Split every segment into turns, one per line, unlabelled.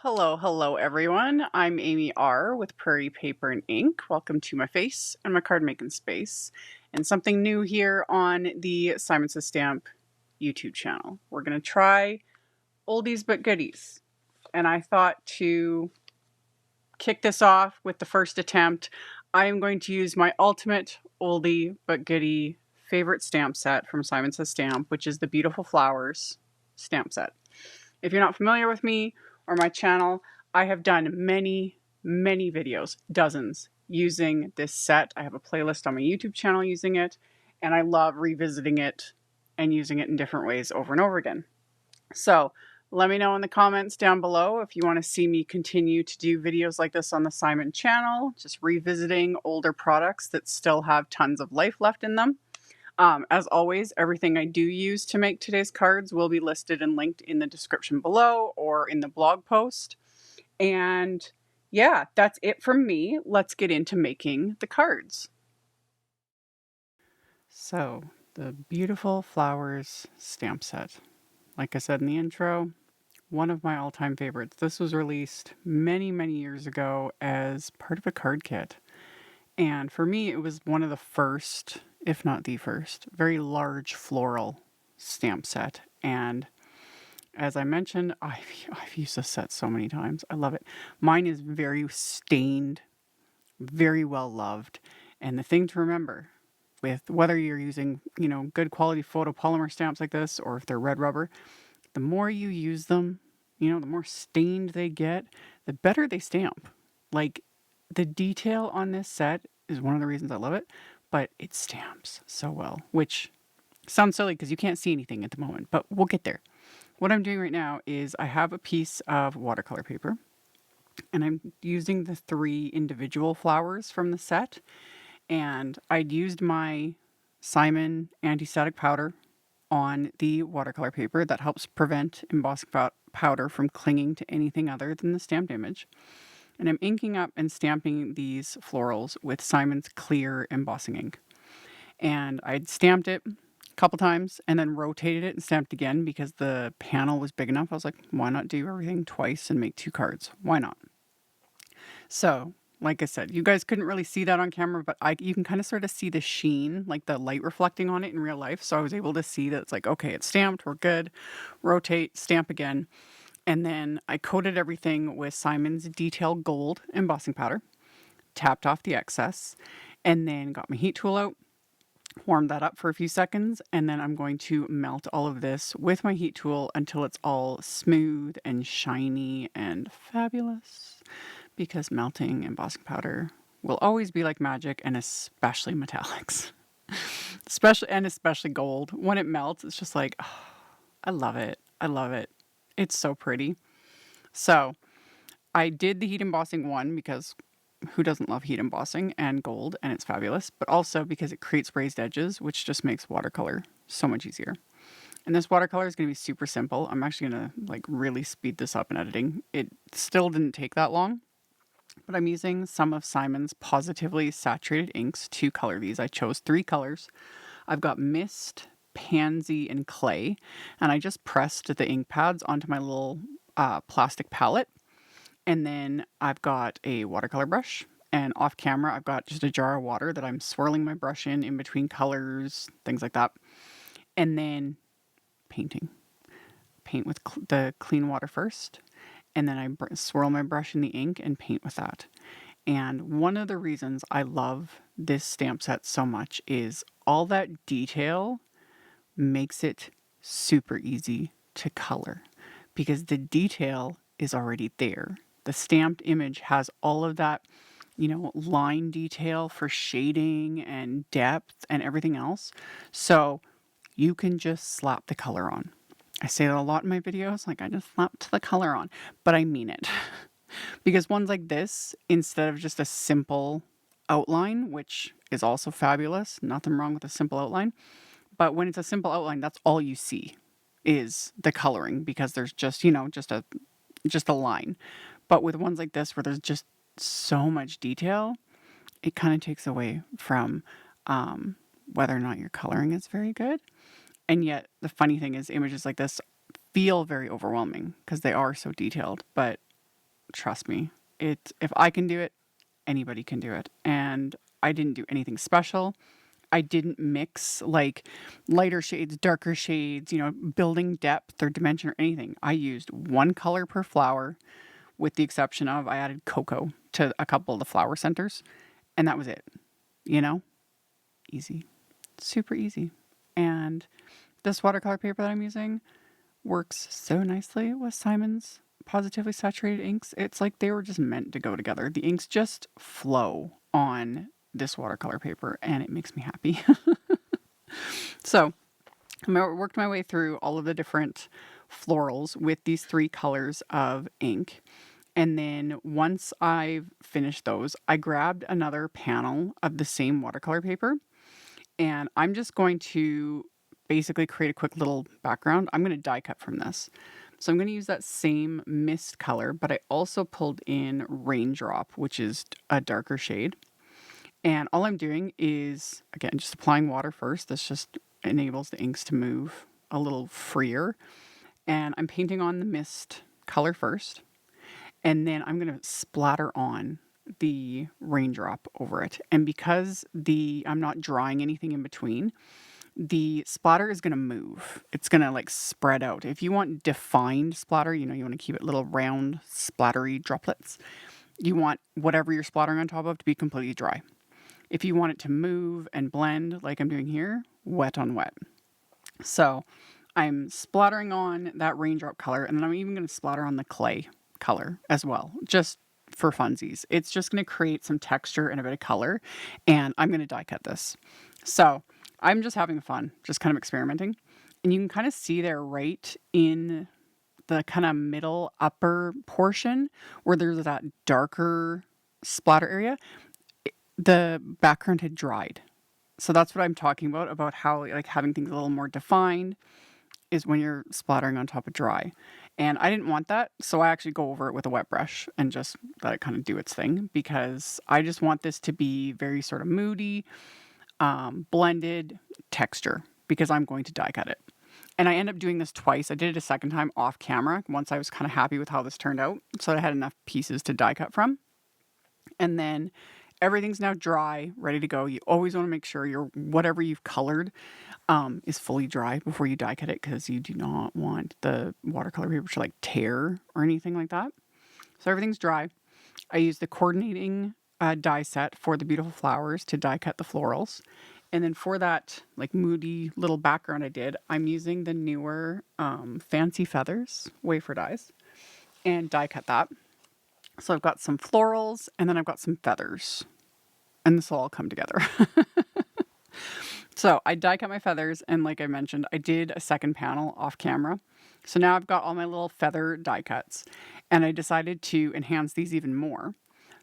Hello everyone. I'm Amy R. with Prairie Paper and Ink. Welcome to my face and my card making space. And something new here on the Simon Says Stamp YouTube channel. We're going to try oldies but goodies. And I thought to kick this off with the first attempt, I am going to use my ultimate oldie but goodie favorite stamp set from Simon Says Stamp, which is the Beautiful Flowers stamp set. If you're not familiar with me or my channel, I have done many videos, dozens, using this set. I have a playlist on my YouTube channel using it, and I love revisiting it and using it in different ways over and over again. So let me know in the comments down below if you want to see me continue to do videos like this on the Simon channel, just revisiting older products that still have tons of life left in them. As always, everything I do use to make today's cards will be listed and linked in the description below or in the blog post. And yeah, that's it from me. Let's get into making the cards. So, the Beautiful Flowers stamp set. Like I said in the intro, one of my all-time favorites. This was released many years ago as part of a card kit. And for me, it was one of the first, if not the first, very large floral stamp set. And as I mentioned, I've used this set so many times. I love it. Mine is very stained, very well loved. And the thing to remember with whether you're using, good quality photopolymer stamps like this, or if they're red rubber, the more you use them, the more stained they get, the better they stamp. Like, the detail on this set is one of the reasons I love it, but it stamps so well, which sounds silly because you can't see anything at the moment, but we'll get there. What I'm doing right now is I have a piece of watercolor paper, and I'm using the 3 individual flowers from the set, and I'd used my Simon anti-static powder on the watercolor paper that helps prevent embossing powder from clinging to anything other than the stamped image. And I'm inking up and stamping these florals with Simon's clear embossing ink. And I'd stamped it a couple times and then rotated it and stamped again because the panel was big enough. I was like, why not do everything twice and make 2 cards? Why not? So, like I said, you guys couldn't really see that on camera, but you can kind of sort of see the sheen, like the light reflecting on it in real life. So I was able to see that it's like, okay, it's stamped, we're good. Rotate, stamp again. And then I coated everything with Simon's Detail Gold embossing powder, tapped off the excess, and then got my heat tool out, warmed that up for a few seconds, and then I'm going to melt all of this with my heat tool until it's all smooth and shiny and fabulous, because melting embossing powder will always be like magic, and especially metallics. especially gold. When it melts, it's just like, oh, I love it. I love it. It's so pretty. So I did the heat embossing one because who doesn't love heat embossing and gold, and it's fabulous, but also because it creates raised edges, which just makes watercolor so much easier. And this watercolor is going to be super simple. I'm actually going to really speed this up in editing. It still didn't take that long, but I'm using some of Simon's Pawsitively saturated inks to color these. I chose 3 colors. I've got Mist, Pansy, and Clay, and I just pressed the ink pads onto my little plastic palette. And then I've got a watercolor brush, and off camera I've got just a jar of water that I'm swirling my brush in between colors, things like that. And then painting. Paint with the clean water first, and then I swirl my brush in the ink and paint with that. And one of the reasons I love this stamp set so much is all that detail makes it super easy to color because the detail is already there. The stamped image has all of that, line detail for shading and depth and everything else. So you can just slap the color on. I say that a lot in my videos, like I just slapped the color on, but I mean it. Because ones like this, instead of just a simple outline, which is also fabulous, nothing wrong with a simple outline, but when it's a simple outline, that's all you see is the coloring because there's just, just a line. But with ones like this where there's just so much detail, it kind of takes away from whether or not your coloring is very good. And yet the funny thing is images like this feel very overwhelming because they are so detailed, but trust me. If I can do it, anybody can do it. And I didn't do anything special. I didn't mix like lighter shades, darker shades, building depth or dimension or anything. I used one color per flower, with the exception of I added cocoa to a couple of the flower centers, and that was it. Easy, super easy. And this watercolor paper that I'm using works so nicely with Simon's Positively Saturated inks. It's like they were just meant to go together. The inks just flow on this watercolor paper, and it makes me happy. So I worked my way through all of the different florals with these 3 colors of ink. And then once I've finished those, I grabbed another panel of the same watercolor paper, and I'm just going to basically create a quick little background. I'm going to die cut from this. So I'm going to use that same mist color, but I also pulled in Raindrop, which is a darker shade. And all I'm doing is, again, just applying water first. This just enables the inks to move a little freer. And I'm painting on the mist color first. And then I'm going to splatter on the Raindrop over it. And because I'm not drawing anything in between, the splatter is going to move. It's going to like spread out. If you want defined splatter, you want to keep it little round splattery droplets. You want whatever you're splattering on top of to be completely dry. If you want it to move and blend like I'm doing here, wet on wet. So I'm splattering on that Raindrop color, and then I'm even going to splatter on the clay color as well, just for funsies. It's just going to create some texture and a bit of color, and I'm going to die cut this. So I'm just having fun, just kind of experimenting. And you can kind of see there right in the kind of middle upper portion where there's that darker splatter area, the background had dried. So that's what I'm talking about how like having things a little more defined is when you're splattering on top of dry. And I didn't want that, so I actually go over it with a wet brush and just let it kind of do its thing, because I just want this to be very sort of moody, blended texture, because I'm going to die cut it. And I end up doing this twice. I did it a second time off camera once I was kind of happy with how this turned out, so I had enough pieces to die cut from. And then everything's now dry, ready to go. You always want to make sure whatever you've colored is fully dry before you die cut it, because you do not want the watercolor paper to like tear or anything like that. So everything's dry. I use the coordinating die set for the beautiful flowers to die cut the florals. And then for that like moody little background I'm using the newer Fancy Feathers Wafer dies and die cut that. So I've got some florals and then I've got some feathers, and this will all come together. So I die cut my feathers, and like I mentioned, I did a second panel off camera. So now I've got all my little feather die cuts, and I decided to enhance these even more.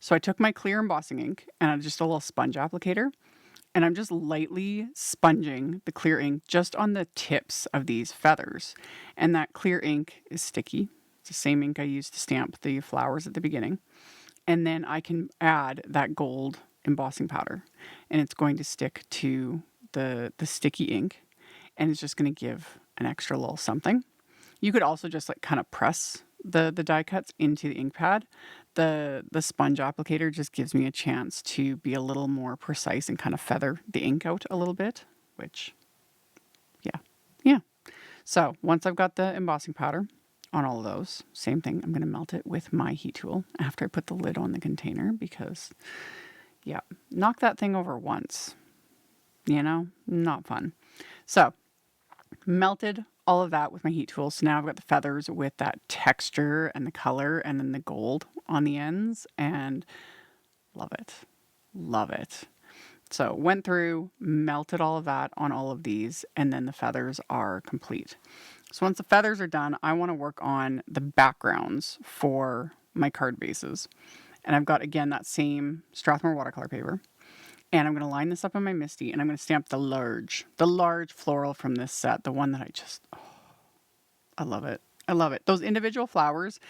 So I took my clear embossing ink and just a little sponge applicator, and I'm just lightly sponging the clear ink just on the tips of these feathers. And that clear ink is sticky. It's the same ink I used to stamp the flowers at the beginning. And then I can add that gold embossing powder, and it's going to stick to the sticky ink, and it's just going to give an extra little something. You could also just like kind of press the die cuts into the ink pad. The sponge applicator just gives me a chance to be a little more precise and kind of feather the ink out a little bit, which, yeah. So once I've got the embossing powder on all of those, same thing, I'm going to melt it with my heat tool after I put the lid on the container, because, knock that thing over once. Not fun. So melted all of that with my heat tool. So now I've got the feathers with that texture and the color and then the gold on the ends, and love it. Love it. So went through, melted all of that on all of these, and then the feathers are complete. So once the feathers are done, I want to work on the backgrounds for my card bases. And I've got, again, that same Strathmore watercolor paper. And I'm going to line this up on my MISTI, and I'm going to stamp the large floral from this set, the one that I love it. I love it. Those individual flowers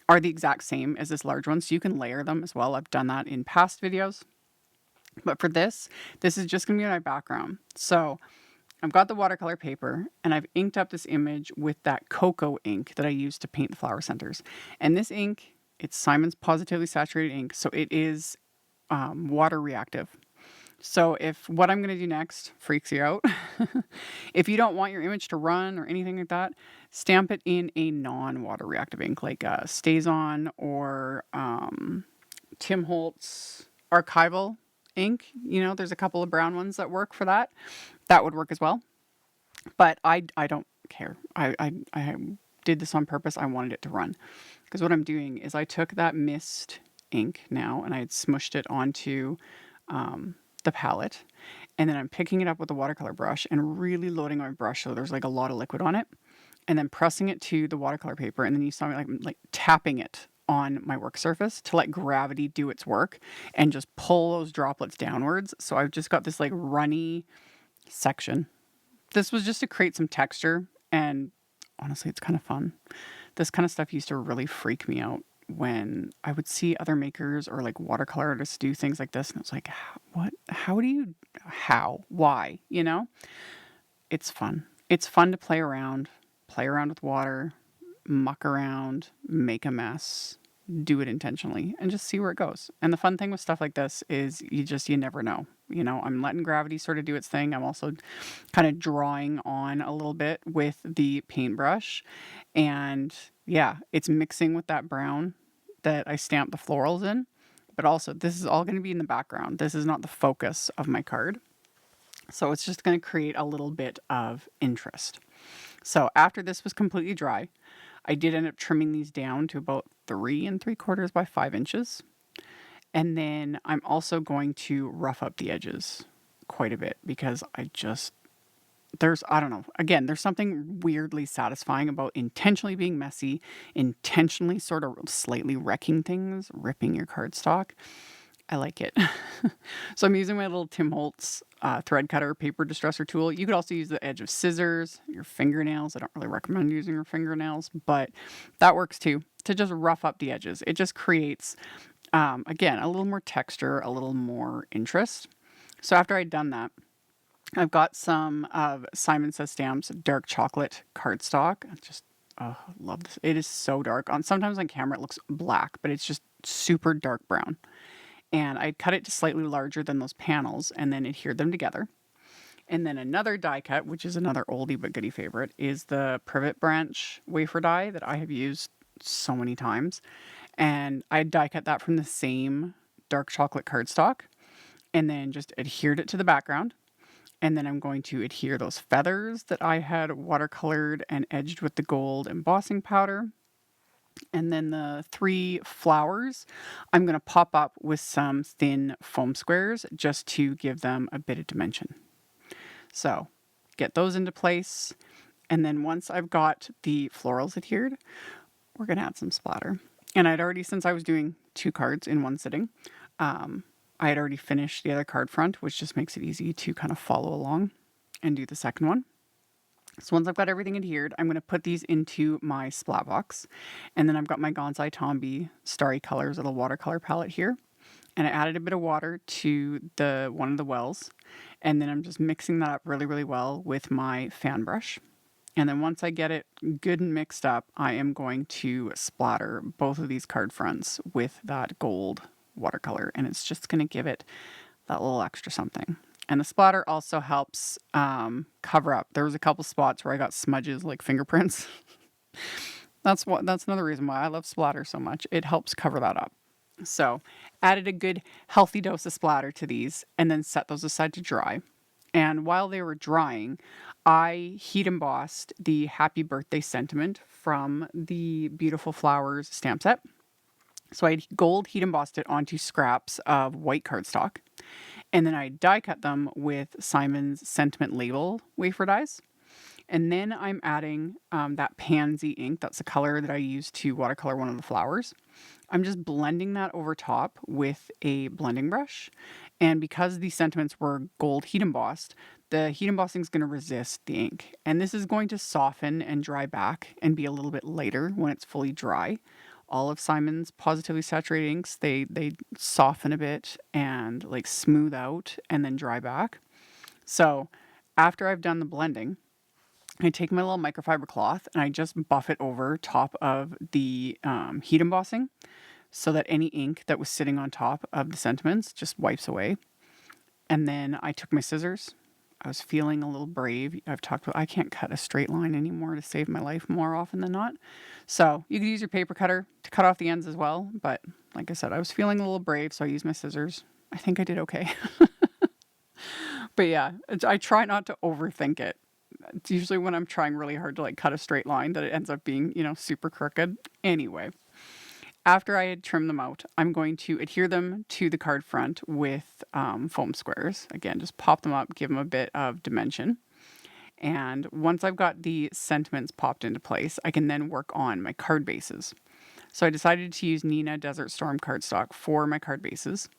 are the exact same as this large one, so you can layer them as well. I've done that in past videos. But for this is just going to be my background. So I've got the watercolor paper, and I've inked up this image with that cocoa ink that I used to paint the flower centers. And this ink It's Simon's Positively Saturated ink, so it is water reactive. So if what I'm going to do next freaks you out, if you don't want your image to run or anything like that, stamp it in a non-water reactive ink like StazOn or Tim Holtz archival ink. You know, there's a couple of brown ones that work for that. That would work as well. But I don't care. I did this on purpose. I wanted it to run. Because what I'm doing is I took that mist ink now and I had smushed it onto the palette. And then I'm picking it up with a watercolor brush and really loading my brush so there's like a lot of liquid on it. And then pressing it to the watercolor paper. And then you saw me like tapping it on my work surface to let gravity do its work and just pull those droplets downwards. So I've just got this like runny section. This was just to create some texture, and honestly, it's kind of fun. This kind of stuff used to really freak me out when I would see other makers or like watercolor artists do things like this, and it's like, what? How do you? How? Why? You know? It's fun. It's fun to play around with water, muck around, make a mess, do it intentionally, and just see where it goes. And the fun thing with stuff like this is you never know. You know, I'm letting gravity sort of do its thing. I'm also kind of drawing on a little bit with the paintbrush. And yeah, it's mixing with that brown that I stamped the florals in. But also, this is all going to be in the background. This is not the focus of my card. So it's just going to create a little bit of interest. So after this was completely dry, I did end up trimming these down to about 3 3/4 by 5 inches. And then I'm also going to rough up the edges quite a bit because I don't know. Again, there's something weirdly satisfying about intentionally being messy, intentionally sort of slightly wrecking things, ripping your cardstock. I like it. So I'm using my little Tim Holtz thread cutter paper distresser tool. You could also use the edge of scissors, your fingernails. I don't really recommend using your fingernails, but that works too, to just rough up the edges. It just creates, again, a little more texture, a little more interest. So after I'd done that, I've got some of Simon Says Stamps dark chocolate cardstock. I love this. It is so dark. Sometimes on camera it looks black, but it's just super dark brown. And I cut it to slightly larger than those panels and then adhered them together. And then another die cut, which is another oldie but goodie favorite, is the Privet branch wafer die that I have used so many times. And I die cut that from the same dark chocolate cardstock and then just adhered it to the background. And then I'm going to adhere those feathers that I had watercolored and edged with the gold embossing powder. And then the 3 flowers, I'm going to pop up with some thin foam squares just to give them a bit of dimension. So get those into place. And then once I've got the florals adhered, we're going to add some splatter. And I'd already, since I was doing 2 cards in one sitting, I had already finished the other card front, which just makes it easy to kind of follow along and do the second one. So once I've got everything adhered, I'm going to put these into my splat box. And then I've got my Gonzai Tombi Starry Colors little watercolor palette here. And I added a bit of water to one of the wells. And then I'm just mixing that up really, really well with my fan brush. And then once I get it good and mixed up, I am going to splatter both of these card fronts with that gold watercolor. And it's just going to give it that little extra something. And the splatter also helps cover up. There was a couple spots where I got smudges like fingerprints. That's another reason why I love splatter so much. It helps cover that up. So added a good healthy dose of splatter to these and then set those aside to dry. And while they were drying, I heat embossed the Happy Birthday sentiment from the Beautiful Flowers stamp set. So I gold heat embossed it onto scraps of white cardstock. And then I die cut them with Simon's Sentiment Label wafer dies. And then I'm adding that pansy ink. That's the color that I used to watercolor one of the flowers. I'm just blending that over top with a blending brush. And because these sentiments were gold heat embossed, the heat embossing is going to resist the ink. And this is going to soften and dry back and be a little bit lighter when it's fully dry. All of Simon's Positively Saturated inks, they soften a bit and like smooth out and then dry back. So after I've done the blending, I take my little microfiber cloth and I just buff it over top of the heat embossing so that any ink that was sitting on top of the sentiments just wipes away. And then I took my scissors. I was feeling a little brave. I've talked about I can't cut a straight line anymore to save my life more often than not. So you could use your paper cutter to cut off the ends as well. But like I said, I was feeling a little brave, so I used my scissors. I think I did okay. But yeah, I try not to overthink it. It's usually when I'm trying really hard to like cut a straight line that it ends up being, super crooked. Anyway, after I had trimmed them out, I'm going to adhere them to the card front with foam squares. Again, just pop them up, give them a bit of dimension. And once I've got the sentiments popped into place, I can then work on my card bases. So I decided to use Nina Desert Storm cardstock for my card bases.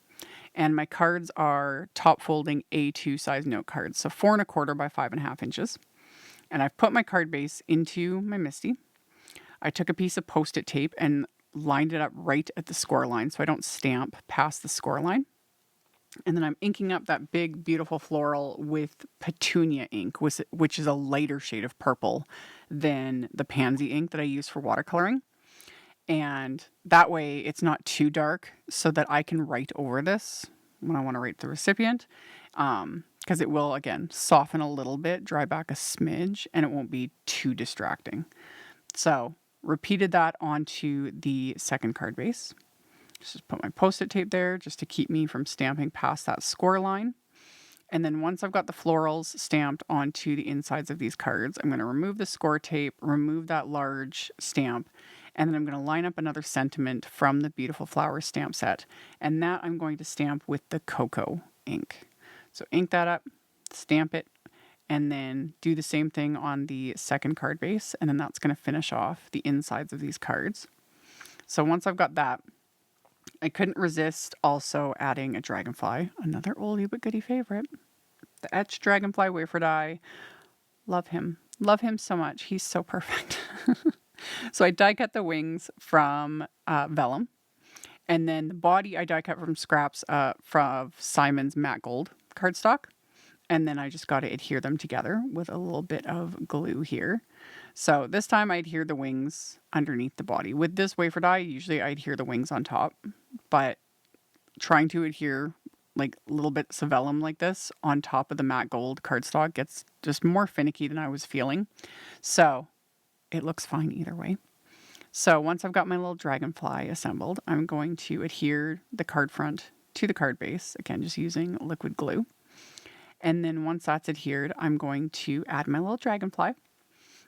And my cards are top folding A2 size note cards, so 4 1/4 by 5.5 inches. And I've put my card base into my MISTI. I took a piece of Post-it tape and lined it up right at the score line so I don't stamp past the score line. And then I'm inking up that big, beautiful floral with Petunia ink, which is a lighter shade of purple than the pansy ink that I use for watercoloring. And that way it's not too dark so that I can write over this when I want to write the recipient. Because it will, again, soften a little bit, dry back a smidge, and it won't be too distracting. So repeated that onto the second card base. Just put my Post-it tape there just to keep me from stamping past that score line. And then once I've got the florals stamped onto the insides of these cards, I'm going to remove the score tape, remove that large stamp, and then I'm going to line up another sentiment from the Beautiful Flowers stamp set. And that I'm going to stamp with the cocoa ink. So ink that up, stamp it, and then do the same thing on the second card base. And then that's going to finish off the insides of these cards. So once I've got that, I couldn't resist also adding a dragonfly, another oldie but goodie favorite. The ETCHED Dragonfly Wafer die. Love him. Love him so much. He's so perfect. So I die cut the wings from vellum. And then the body I die cut from scraps from Simon's matte gold cardstock. And then I just got to adhere them together with a little bit of glue here. So this time I adhere the wings underneath the body. With this wafer die, usually I adhere the wings on top. But trying to adhere like little bits of vellum like this on top of the matte gold cardstock gets just more finicky than I was feeling. So it looks fine either way. So once I've got my little dragonfly assembled, I'm going to adhere the card front to the card base. Again, just using liquid glue. And then once that's adhered, I'm going to add my little dragonfly.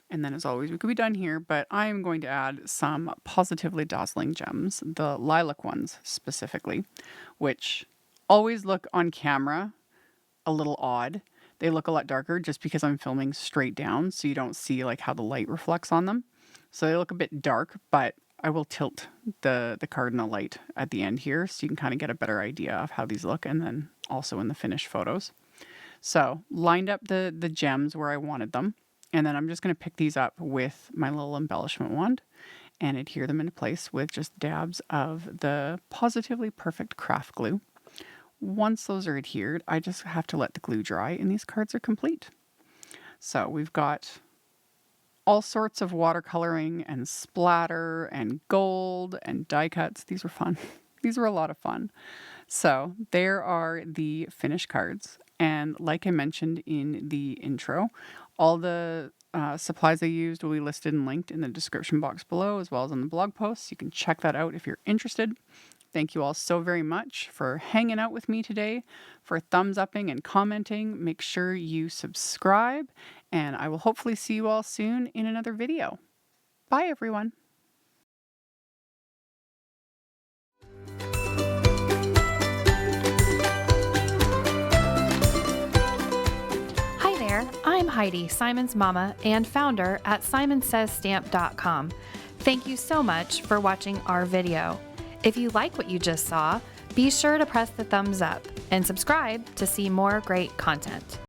And then as always, we could be done here, but I'm going to add some Pawsitively Dazzling gems, the Lilac ones specifically, which always look on camera a little odd. They look a lot darker just because I'm filming straight down, so you don't see like how the light reflects on them. So they look a bit dark, but I will tilt the card in the light at the end here so you can kind of get a better idea of how these look, and then also in the finished photos. So lined up the gems where I wanted them. And then I'm just going to pick these up with my little embellishment wand and adhere them into place with just dabs of the Positively Perfect craft glue. Once those are adhered, I just have to let the glue dry and these cards are complete. So we've got all sorts of watercoloring and splatter and gold and die cuts. These were fun. These were a lot of fun. So there are the finished cards. And like I mentioned in the intro, all the supplies I used will be listed and linked in the description box below, as well as on the blog post. You can check that out if you're interested. Thank you all so very much for hanging out with me today, for thumbs upping and commenting. Make sure you subscribe, and I will hopefully see you all soon in another video. Bye, everyone.
I'm Heidi, Simon's mama and founder at simonsaysstamp.com. Thank you so much for watching our video. If you like what you just saw, be sure to press the thumbs up and subscribe to see more great content.